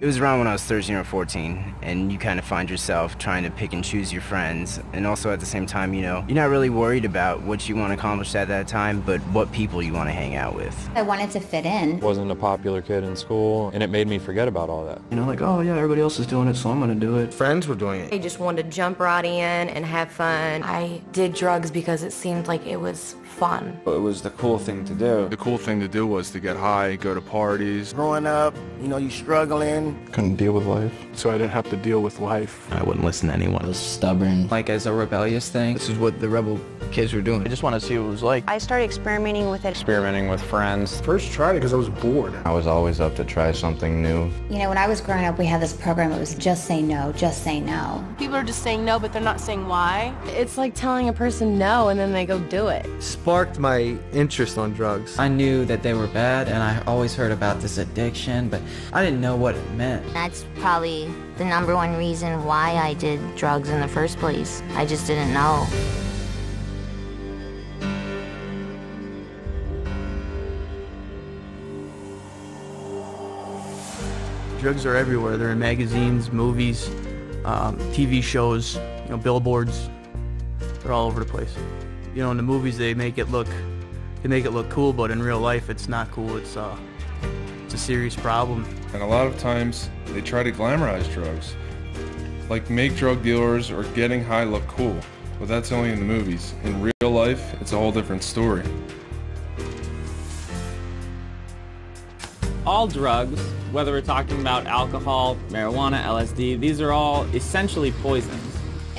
It was around when I was 13 or 14, and you kind of find yourself trying to pick and choose your friends, and also at the same time, you know, you're not really worried about what you want to accomplish at that time, but what people you want to hang out with. I wanted to fit in. Wasn't a popular kid in school, and it made me forget about all that. You know, like, oh yeah, everybody else is doing it, so I'm gonna do it. Friends were doing it. I just wanted to jump right in and have fun. I did drugs because it seemed like it was fun. It was the cool thing to do. The cool thing to do was to get high, go to parties. Growing up, you know, you struggling. Couldn't deal with life. So I didn't have to deal with life. I wouldn't listen to anyone. I was stubborn. Like as a rebellious thing. This is what the rebel kids were doing. I just wanted to see what it was like. I started experimenting with it. Experimenting with friends. First tried it because I was bored. I was always up to try something new. You know, when I was growing up, we had this program, it was just say no, just say no. People are just saying no, but they're not saying why. It's like telling a person no and then they go do it. Sparked my interest on drugs. I knew that they were bad, and I always heard about this addiction, but I didn't know what it meant. That's probably the #1 reason why I did drugs in the first place. I just didn't know. Drugs are everywhere. They're in magazines, movies, TV shows, you know, billboards. They're all over the place. You know, in the movies they make it look cool, but in real life it's not cool. It's a serious problem. And a lot of times they try to glamorize drugs. Like make drug dealers or getting high look cool. But that's only in the movies. In real life, it's a whole different story. All drugs, whether we're talking about alcohol, marijuana, LSD, these are all essentially poisons.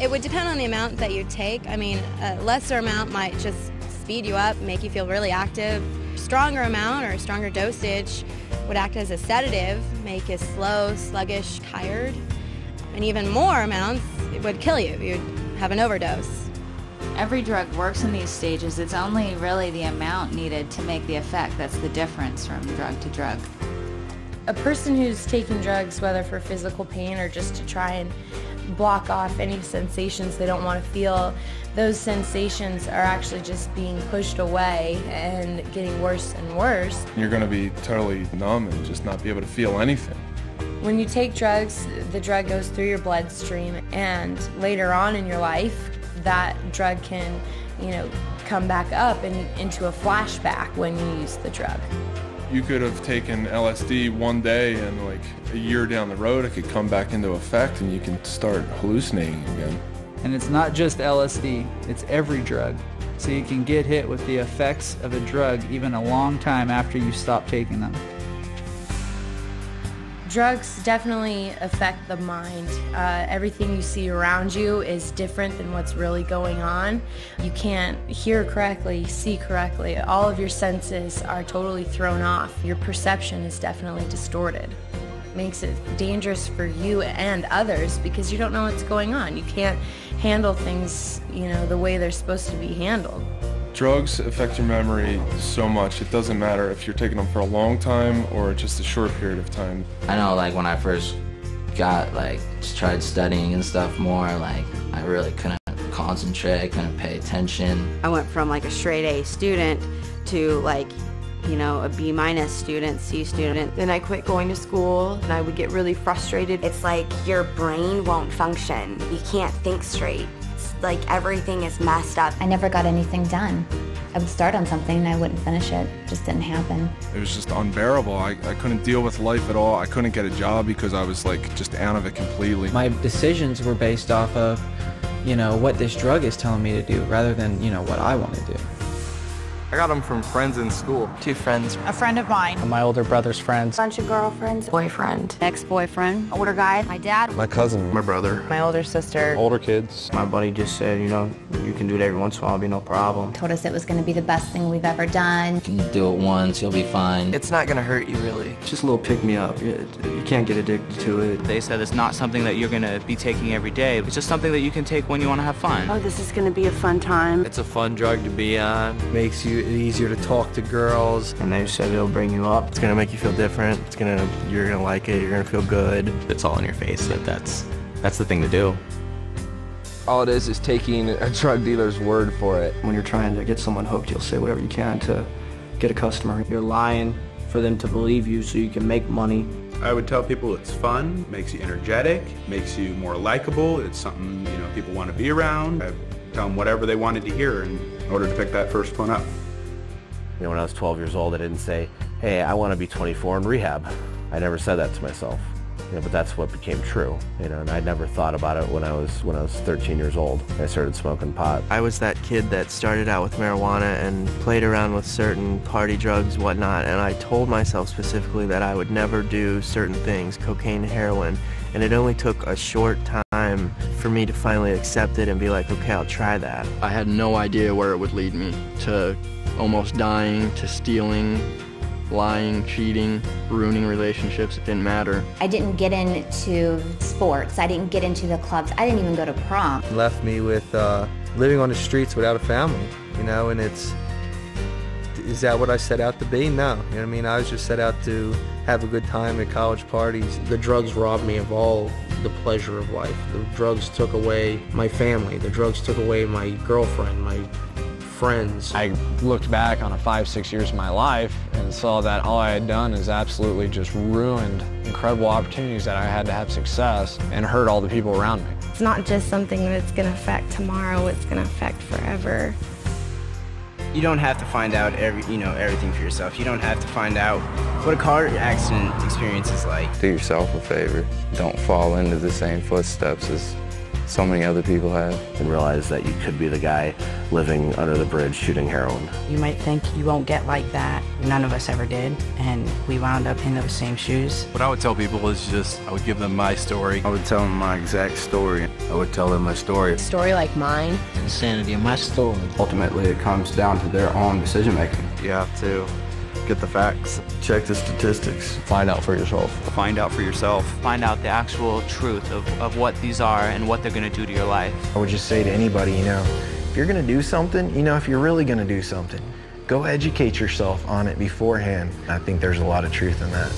It would depend on the amount that you take. I mean, a lesser amount might just speed you up, make you feel really active. Stronger amount or stronger dosage would act as a sedative, make you slow, sluggish, tired. And even more amounts, it would kill you. You'd have an overdose. Every drug works in these stages. It's only really the amount needed to make the effect that's the difference from drug to drug. A person who's taking drugs, whether for physical pain or just to try and block off any sensations they don't want to feel, those sensations are actually just being pushed away and getting worse and worse. You're going to be totally numb and just not be able to feel anything. When you take drugs, the drug goes through your bloodstream, and later on in your life, that drug can, you know, come back up and into a flashback when you use the drug. You could have taken LSD one day and like a year down the road it could come back into effect and you can start hallucinating again. And it's not just LSD, it's every drug. So you can get hit with the effects of a drug even a long time after you stop taking them. Drugs definitely affect the mind. Everything you see around you is different than what's really going on. You can't hear correctly, see correctly. All of your senses are totally thrown off. Your perception is definitely distorted. It makes it dangerous for you and others because you don't know what's going on. You can't handle things, you know, the way they're supposed to be handled. Drugs affect your memory so much. It doesn't matter if you're taking them for a long time or just a short period of time. I know, like, when I first just tried studying and stuff more, like, I really couldn't concentrate, I couldn't pay attention. I went from, like, a straight A student to, like, you know, a B- student, C student. Then I quit going to school and I would get really frustrated. It's like your brain won't function. You can't think straight. Like everything is messed up. I never got anything done. I would start on something and I wouldn't finish it. It just didn't happen. It was just unbearable. I couldn't deal with life at all. I couldn't get a job because I was like just out of it completely. My decisions were based off of, you know, what this drug is telling me to do rather than, you know, what I want to do. I got them from friends in school. 2 friends. A friend of mine. My older brother's friends. Bunch of girlfriends. Boyfriend. Ex-boyfriend. Older guy. My dad. My cousin. My brother. My older sister. Older kids. My buddy just said, you know, you can do it every once in a while, it'll be no problem. Told us it was going to be the best thing we've ever done. You can do it once, you'll be fine. It's not going to hurt you, really. It's just a little pick-me-up. You can't get addicted to it. They said it's not something that you're going to be taking every day. It's just something that you can take when you want to have fun. Oh, this is going to be a fun time. It's a fun drug to be on. Makes you easier to talk to girls. And they said it'll bring you up. It's gonna make you feel different. You're gonna like it. You're gonna feel good. It's all in your face. That's the thing to do. All it is taking a drug dealer's word for it. When you're trying to get someone hooked, you'll say whatever you can to get a customer. You're lying for them to believe you so you can make money. I would tell people it's fun, makes you energetic, makes you more likable. It's something, people want to be around. I tell them whatever they wanted to hear in order to pick that first one up. When I was 12 years old, I didn't say, hey, I want to be 24 in rehab. I never said that to myself. But that's what became true, and I never thought about it when I was 13 years old. I started smoking pot. I was that kid that started out with marijuana and played around with certain party drugs, whatnot, and I told myself specifically that I would never do certain things, cocaine, heroin, and it only took a short time for me to finally accept it and be like, okay, I'll try that. I had no idea where it would lead me, to almost dying, to stealing, lying, cheating, ruining relationships. It didn't matter. I didn't get into sports. I didn't get into the clubs. I didn't even go to prom. It left me with living on the streets without a family, and is that what I set out to be? No. You know what I mean? I was just set out to have a good time at college parties. The drugs robbed me of all the pleasure of life. The drugs took away my family. The drugs took away my girlfriend, my friends. I looked back on 5-6 years of my life and saw that all I had done is absolutely just ruined incredible opportunities that I had to have success and hurt all the people around me. It's not just something that's going to affect tomorrow, it's going to affect forever. You don't have to find out everything for yourself. You don't have to find out what a car accident experience is like. Do yourself a favor. Don't fall into the same footsteps as so many other people have. And realize that you could be the guy living under the bridge shooting heroin. You might think you won't get like that. None of us ever did, and we wound up in those same shoes. What I would tell people is I would give them my story. I would tell them my exact story. I would tell them my story. A story like mine. Insanity of my story. Ultimately, it comes down to their own decision making. You have to get the facts. Check the statistics. Find out for yourself. Find out for yourself. Find out the actual truth of what these are and what they're going to do to your life. I would just say to anybody, if you're going to do something, if you're really going to do something, go educate yourself on it beforehand. I think there's a lot of truth in that.